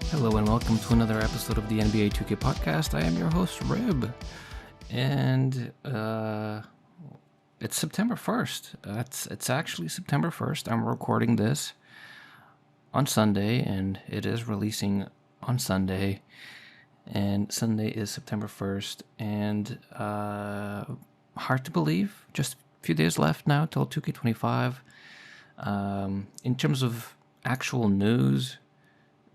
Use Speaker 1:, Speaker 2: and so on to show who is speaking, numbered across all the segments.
Speaker 1: Hello and welcome to another episode of the NBA 2K podcast. I am your host, Rib, and it's September 1st. It's actually September 1st. I'm recording this on Sunday, and it is releasing on Sunday. And Sunday is September 1st, and hard to believe, just a few days left now till 2K25. In terms of actual news,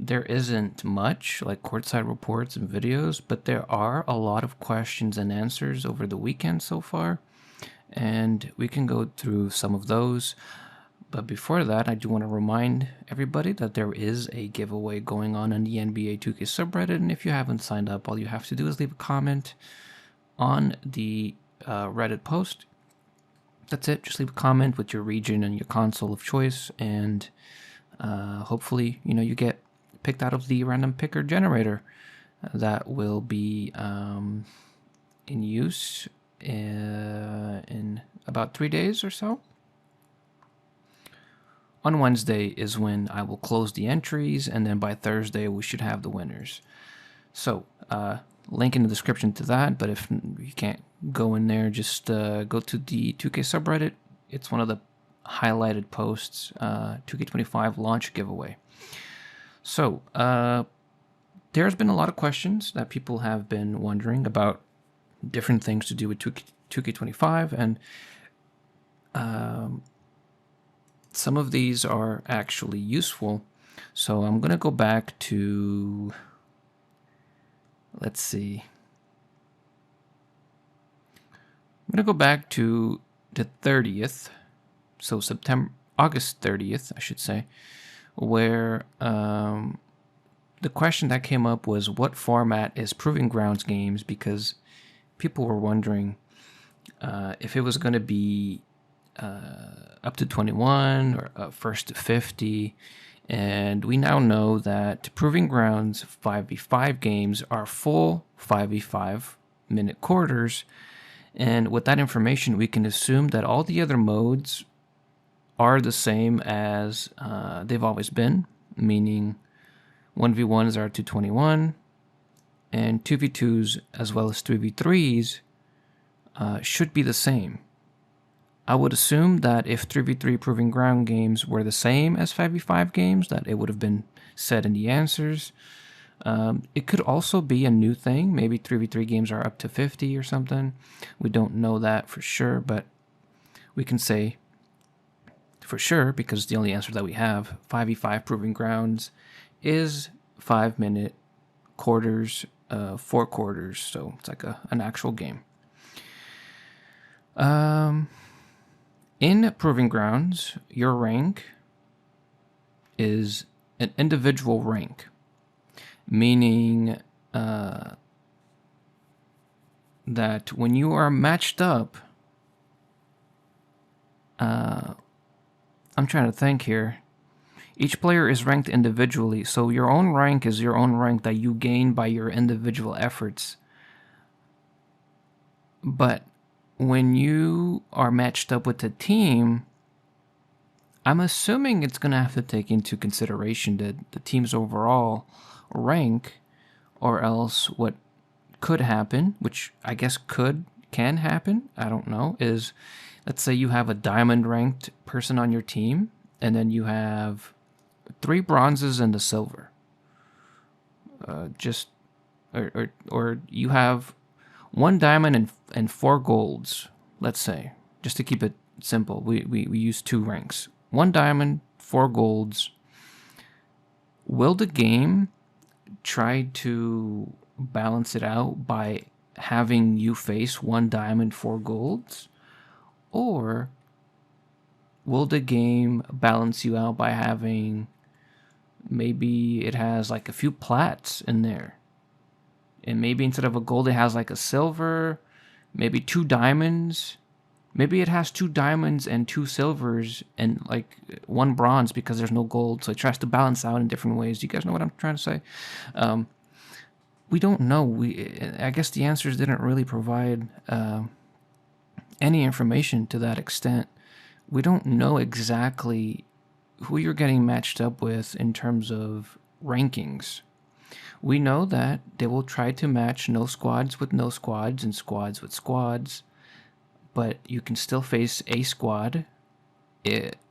Speaker 1: there isn't much like courtside reports and videos, but there are a lot of questions and answers over the weekend so far, and we can go through some of those. But before that, I do want to remind everybody that there is a giveaway going on the NBA 2K subreddit, and if you haven't signed up, all you have to do is leave a comment on the Reddit post. That's it. Just leave a comment with your region and your console of choice, and hopefully, you get picked out of the random picker generator that will be in use in about 3 days or so. On Wednesday is when I will close the entries, and then by Thursday we should have the winners. So, link in the description to that, but if you can't go in there, just go to the 2K subreddit. It's one of the highlighted posts, 2K25 launch giveaway. So, there's been a lot of questions that people have been wondering about different things to do with 2K25, and some of these are actually useful. So I'm going to go back to, let's see. I'm going to go back to the 30th, so August 30th, I should say, where the question that came up was what format is Proving Grounds games, because people were wondering if it was going to be up to 21 or first to 50, and we now know that Proving Grounds 5v5 games are full 5v5 minute quarters, and with that information we can assume that all the other modes are the same as they've always been, meaning 1v1s are to 21, and 2v2s as well as 3v3s should be the same. I would assume that if 3v3 Proving Ground games were the same as 5v5 games, that it would have been said in the answers. It could also be a new thing. Maybe 3v3 games are up to 50 or something. We don't know that for sure, but we can say for sure, because it's the only answer that we have, 5v5 Proving Grounds is 5-minute quarters, 4 quarters, so it's like an actual game. In Proving Grounds, your rank is an individual rank, meaning that when you are matched up, I'm trying to think here. Each player is ranked individually, so your own rank is your own rank that you gain by your individual efforts. But when you are matched up with a team, I'm assuming it's going to have to take into consideration the team's overall rank, or else what could happen, which I guess can happen, I don't know, is let's say you have a diamond ranked person on your team, and then you have 3 bronzes and a silver. Or you have 1 diamond and 4 golds, let's say, just to keep it simple. We use 2 ranks. 1 diamond, 4 golds. Will the game try to balance it out by having you face 1 diamond, 4 golds? Or will the game balance you out by having, maybe it has like a few plats in there, and maybe instead of a gold it has like a silver, maybe 2 diamonds, maybe it has 2 diamonds and 2 silvers and like 1 bronze because there's no gold, so it tries to balance out in different ways. Do you guys know what I'm trying to say? We don't know. I guess the answers didn't really provide any information to that extent. We don't know exactly who you're getting matched up with in terms of rankings. We know that they will try to match no squads with no squads and squads with squads, but you can still face a squad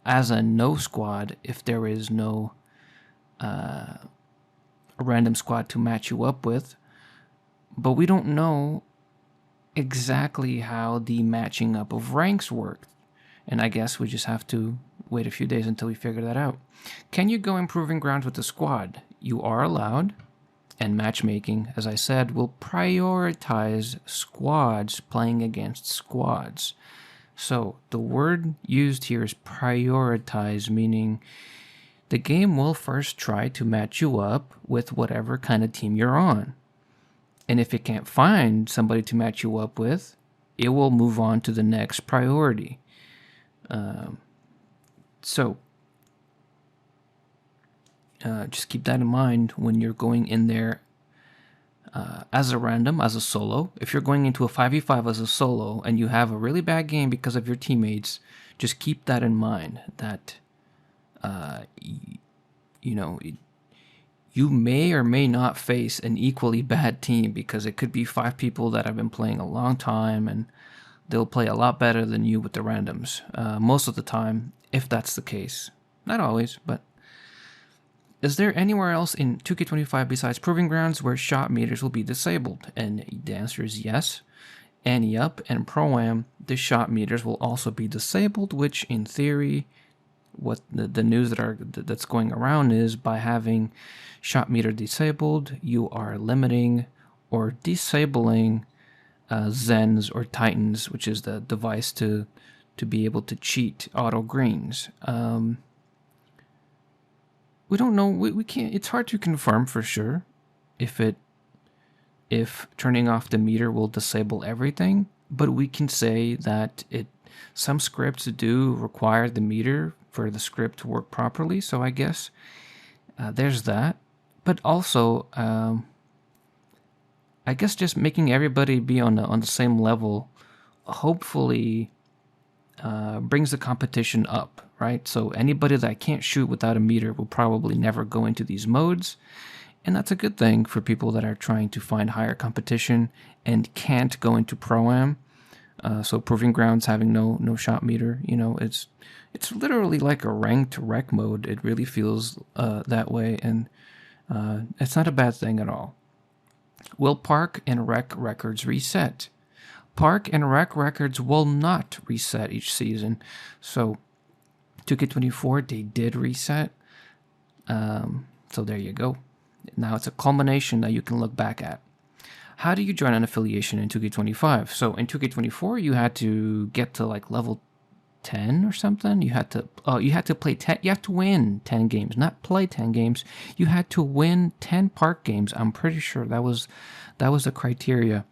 Speaker 1: as a no squad if there is no random squad to match you up with. But we don't know exactly how the matching up of ranks worked. And I guess we just have to wait a few days until we figure that out. Can you go Improving Grounds with the squad? You are allowed. And matchmaking, as I said, will prioritize squads playing against squads. So the word used here is prioritize, meaning the game will first try to match you up with whatever kind of team you're on. And if it can't find somebody to match you up with, it will move on to the next priority. So just keep that in mind when you're going in there as a random, as a solo. If you're going into a 5v5 as a solo and you have a really bad game because of your teammates, just keep that in mind that, you may or may not face an equally bad team because it could be 5 people that have been playing a long time and they'll play a lot better than you with the randoms. Most of the time, if that's the case. Not always, but is there anywhere else in 2K25 besides Proving Grounds where shot meters will be disabled? And the answer is yes. Ante Up and Pro-Am, the shot meters will also be disabled, which in theory, what the news that's going around is by having shot meter disabled, you are limiting or disabling Zens or Titans, which is the device to be able to cheat auto greens. We don't know. We can't. It's hard to confirm for sure if turning off the meter will disable everything. But we can say that some scripts do require the meter for the script to work properly. So I guess there's that. But also, I guess just making everybody be on the same level, hopefully, brings the competition up, right? So anybody that can't shoot without a meter will probably never go into these modes. And that's a good thing for people that are trying to find higher competition and can't go into Pro-Am. So Proving Grounds having no shot meter, it's literally like a ranked rec mode. It really feels that way, and it's not a bad thing at all. Will Park and Rec records reset? Park and Rec records will not reset each season. So 2K24, they did reset. So there you go. Now it's a culmination that you can look back at. How do you join an affiliation in 2K25? So in 2K24, you had to get to like level 10 or something. You had to play 10. You have to win 10 games, not play 10 games. You had to win 10 park games. I'm pretty sure that was the criteria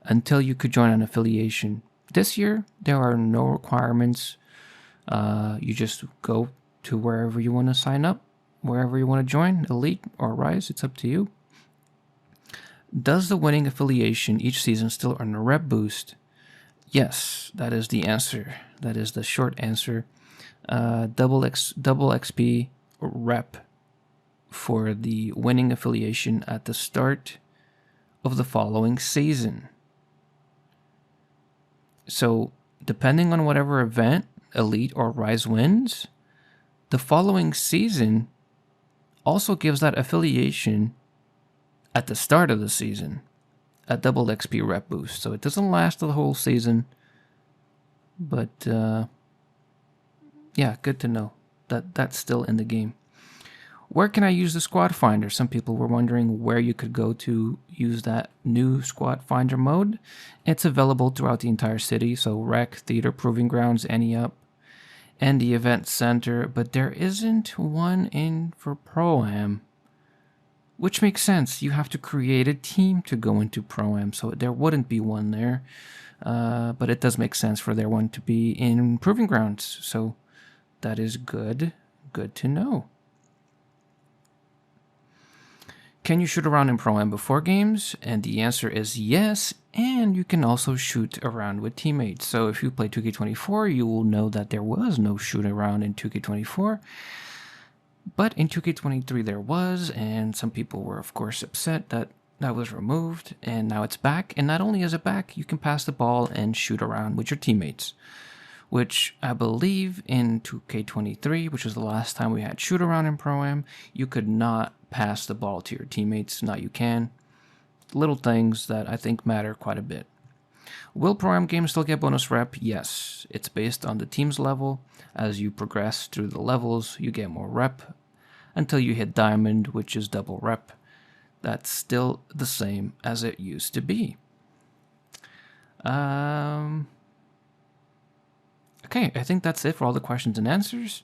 Speaker 1: until you could join an affiliation. This year, there are no requirements. You just go to wherever you want to sign up, wherever you want to join, Elite or Rise. It's up to you. Does the winning affiliation each season still earn a rep boost? Yes, that is the answer. That is the short answer. Double XP rep for the winning affiliation at the start of the following season. So, depending on whatever event Elite or Rise wins, the following season also gives that affiliation at the start of the season a double XP rep boost. So it doesn't last the whole season, but yeah, good to know that that's still in the game. Where can I use the squad finder? Some people were wondering where you could go to use that new squad finder mode. It's available throughout the entire city, so Rec, Theater, Proving Grounds, Ante Up, and the Event Center, but there isn't one in for Pro-Am, which makes sense. You have to create a team to go into Pro-Am, so there wouldn't be one there, but it does make sense for there one to be in Proving Grounds, so that is good to know. Can you shoot around in Pro-Am before games? And the answer is yes, and you can also shoot around with teammates. So if you play 2K24, you will know that there was no shoot around in 2K24. But in 2K23 there was, and some people were, of course, upset that that was removed, and now it's back. And not only is it back, you can pass the ball and shoot around with your teammates, which I believe in 2K23, which was the last time we had shoot around in Pro-Am, you could not pass the ball to your teammates. Now you can. Little things that I think matter quite a bit. Will Pro-Am games still get bonus rep? Yes. It's based on the team's level. As you progress through the levels, you get more rep until you hit Diamond, which is double rep. That's still the same as it used to be. Okay, I think that's it for all the questions and answers.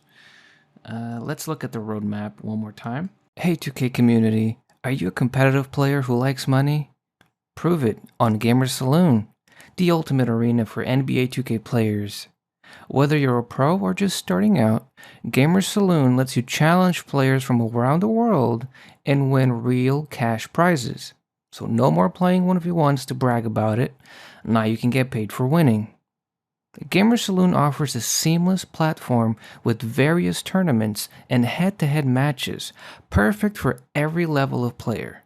Speaker 1: Let's look at the roadmap one more time. Hey 2K community, are you a competitive player who likes money? Prove it on Gamer Saloon, the ultimate arena for NBA 2K players. Whether you're a pro or just starting out, Gamer Saloon lets you challenge players from around the world and win real cash prizes. So no more playing 1v1s to brag about it. Now you can get paid for winning. Gamer Saloon offers a seamless platform with various tournaments and head-to-head matches, perfect for every level of player.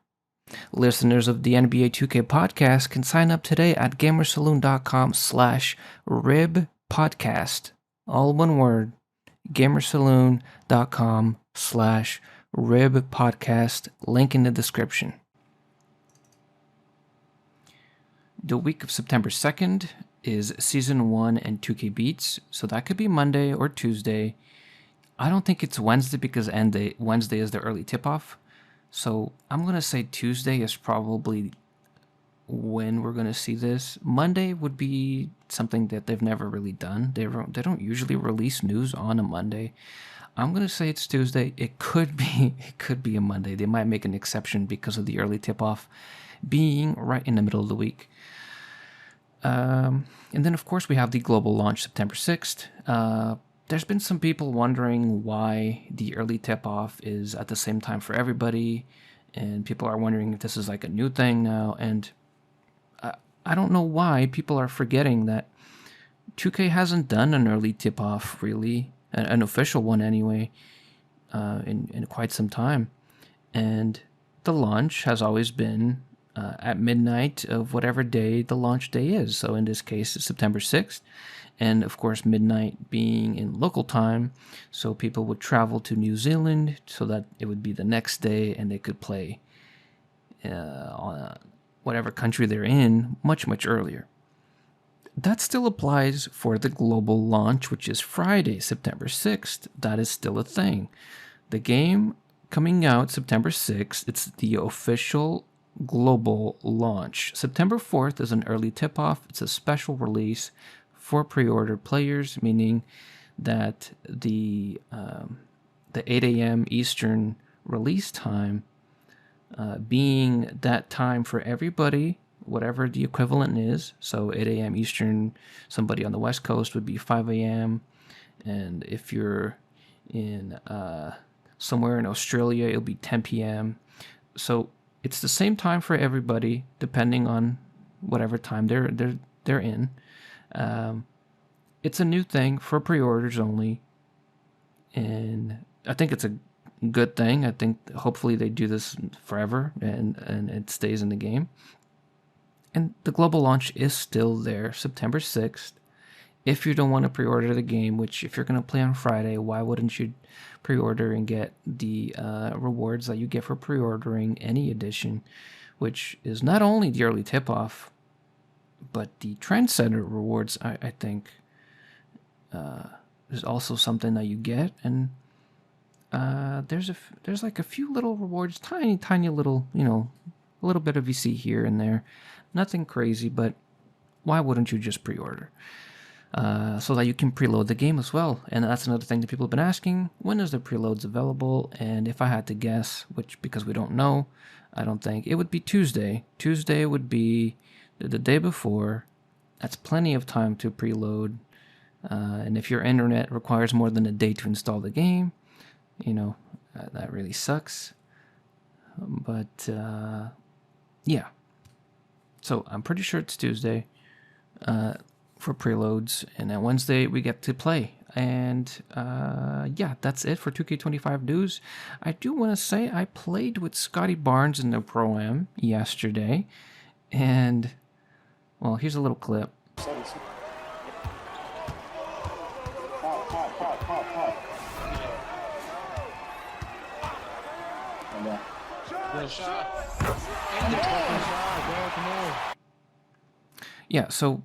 Speaker 1: Listeners of the NBA 2K podcast can sign up today at gamersaloon.com/ribpodcast. All one word, gamersaloon.com/ribpodcast. Link in the description. The week of September 2nd is Season 1 and 2K Beats, so that could be Monday or Tuesday. I don't think it's Wednesday because Wednesday is the early tip-off. So I'm going to say Tuesday is probably when we're going to see this. Monday would be something that they've never really done. They don't usually release news on a Monday. I'm going to say it's Tuesday. It could be a Monday. They might make an exception because of the early tip-off being right in the middle of the week. And then, of course, we have the global launch September 6th. There's been some people wondering why the early tip-off is at the same time for everybody, and people are wondering if this is like a new thing now, and I don't know why people are forgetting that 2K hasn't done an early tip-off, really, an official one anyway, in quite some time, and the launch has always been at midnight of whatever day the launch day is. So in this case, it's September 6th. And of course, midnight being in local time. So people would travel to New Zealand so that it would be the next day and they could play on whatever country they're in much, much earlier. That still applies for the global launch, which is Friday, September 6th. That is still a thing. The game coming out September 6th, it's the official global launch. September 4th is an early tip-off. It's a special release for pre-order players, meaning that the 8 a.m. Eastern release time being that time for everybody, whatever the equivalent is. So 8 a.m. Eastern, somebody on the West Coast would be 5 a.m. And if you're in somewhere in Australia, it'll be 10 p.m. So it's the same time for everybody, depending on whatever time they're in. It's a new thing for pre-orders only, and I think it's a good thing. I think hopefully they do this forever and it stays in the game. And the global launch is still there, September 6th. If you don't want to pre-order the game, which if you're going to play on Friday, why wouldn't you pre-order and get the rewards that you get for pre-ordering any edition, which is not only the early tip-off, but the Trend Center rewards, I think, is also something that you get. And there's like a few little rewards, tiny little, a little bit of VC here and there. Nothing crazy, but why wouldn't you just pre-order? So that you can preload the game as well. And that's another thing that people have been asking. When is the preloads available? And if I had to guess, which because we don't know, I don't think, it would be Tuesday. Tuesday would be the day before. That's plenty of time to preload. And if your internet requires more than a day to install the game, that really sucks. But, yeah. So I'm pretty sure it's Tuesday. For preloads, and then Wednesday we get to play. And yeah, that's it for 2K25 news. I do want to say I played with Scottie Barnes in the Pro-Am yesterday. And, well, here's a little clip. Yeah, so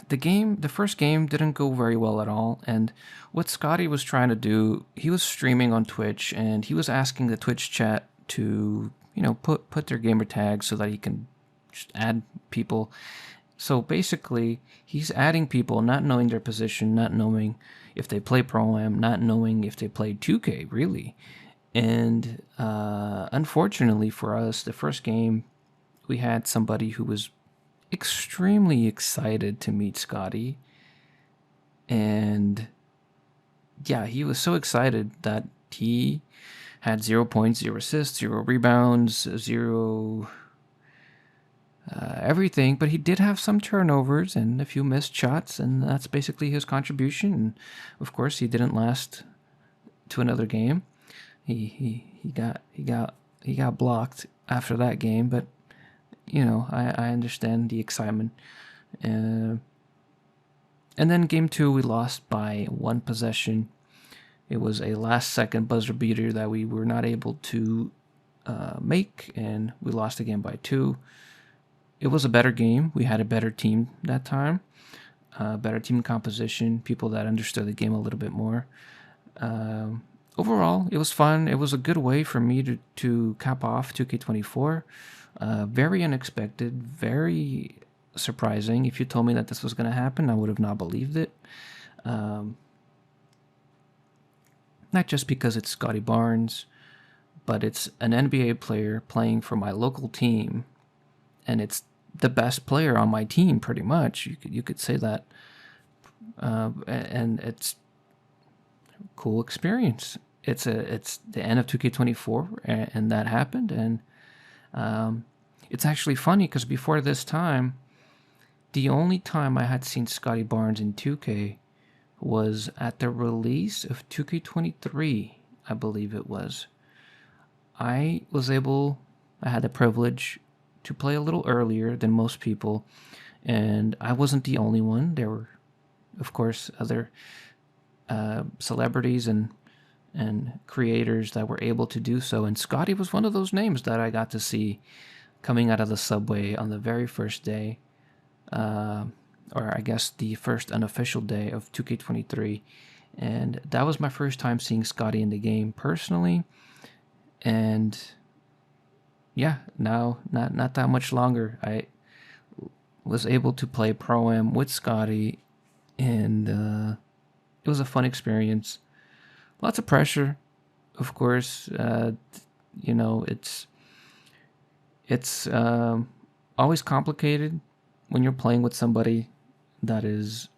Speaker 1: the first game didn't go very well at all. And what Scotty was trying to do, he was streaming on Twitch and he was asking the Twitch chat to, put their gamer tags so that he can just add people. So basically, he's adding people, not knowing their position, not knowing if they play Pro-Am, not knowing if they play 2K, really. And unfortunately for us, the first game, we had somebody who was extremely excited to meet Scotty. And yeah, he was so excited that he had 0 points, 0 assists, 0 rebounds, 0 everything. But he did have some turnovers and a few missed shots, and that's basically his contribution. And of course, he didn't last to another game. He got blocked after that game, but I understand the excitement. And then game 2, we lost by 1 possession. It was a last-second buzzer beater that we were not able to make, and we lost again by 2. It was a better game. We had a better team that time, better team composition, people that understood the game a little bit more. Overall, it was fun. It was a good way for me to cap off 2K24. Very unexpected, very surprising. If you told me that this was going to happen, I would have not believed it. Not just because it's Scottie Barnes, but it's an NBA player playing for my local team, and it's the best player on my team, pretty much. You could say that, and it's a cool experience. It's the end of 2K24, and that happened, and it's actually funny because before this time, the only time I had seen Scottie Barnes in 2K was at the release of 2K23, I believe it was. I had the privilege to play a little earlier than most people, and I wasn't the only one. There were, of course, other celebrities and creators that were able to do so, and Scotty was one of those names that I got to see coming out of the subway on the very first day, or I guess the first unofficial day of 2K23, and that was my first time seeing Scotty in the game personally. And yeah, now not that much longer, I was able to play Pro-Am with Scotty, and it was a fun experience. Lots of pressure, of course. It's always complicated when you're playing with somebody that is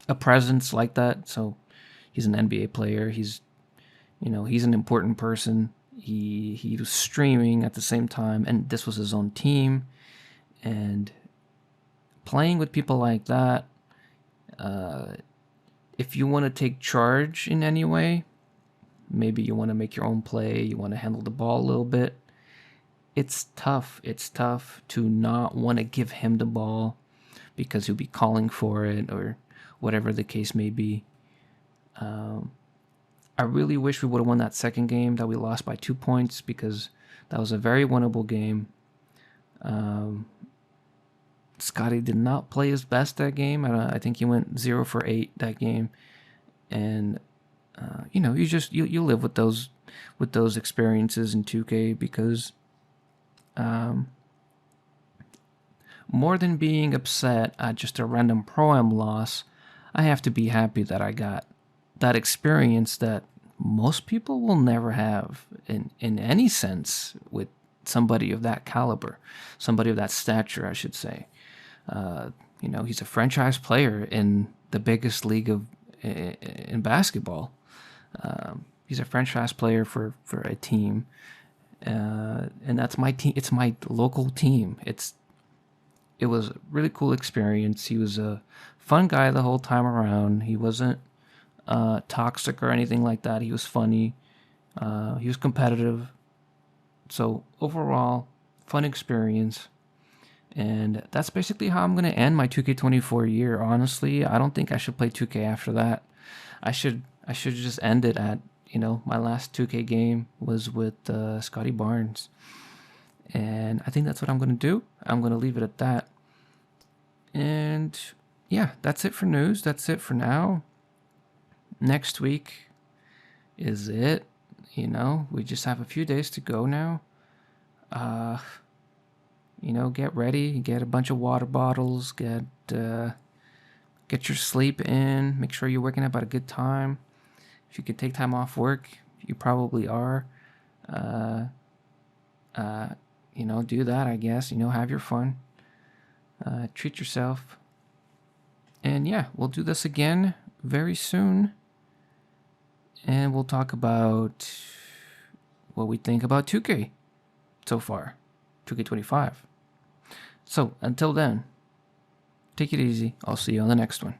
Speaker 1: a presence like that. So he's an NBA player. He's an important person. He was streaming at the same time, and this was his own team. And playing with people like that, if you want to take charge in any way, maybe you want to make your own play, you want to handle the ball a little bit, it's tough. It's tough to not want to give him the ball because he'll be calling for it or whatever the case may be. I really wish we would have won that second game that we lost by 2 points, because that was a very winnable game. Scotty did not play his best that game. I think he went 0 for 8 that game, and you live with those experiences in 2K, because more than being upset at just a random Pro-Am loss, I have to be happy that I got that experience that most people will never have in any sense with somebody of that caliber, somebody of that stature, I should say. He's a franchise player in the biggest league in basketball. He's a franchise player for a team, and that's my team. It's my local team. It was a really cool experience. He was a fun guy the whole time around. He wasn't toxic or anything like that. He was funny. He was competitive. So overall, fun experience. And that's basically how I'm going to end my 2K24 year. Honestly, I don't think I should play 2K after that. I should just end it at, my last 2K game was with Scottie Barnes. And I think that's what I'm going to do. I'm going to leave it at that. And yeah, that's it for news. That's it for now. Next week is it. We just have a few days to go now. Get ready, get a bunch of water bottles, get your sleep in, make sure you're waking up at a good time. If you could take time off work, you probably are. Do that, I guess. Have your fun. Treat yourself. And yeah, we'll do this again very soon. And we'll talk about what we think about 2K so far. 2K25. So, until then, take it easy. I'll see you on the next one.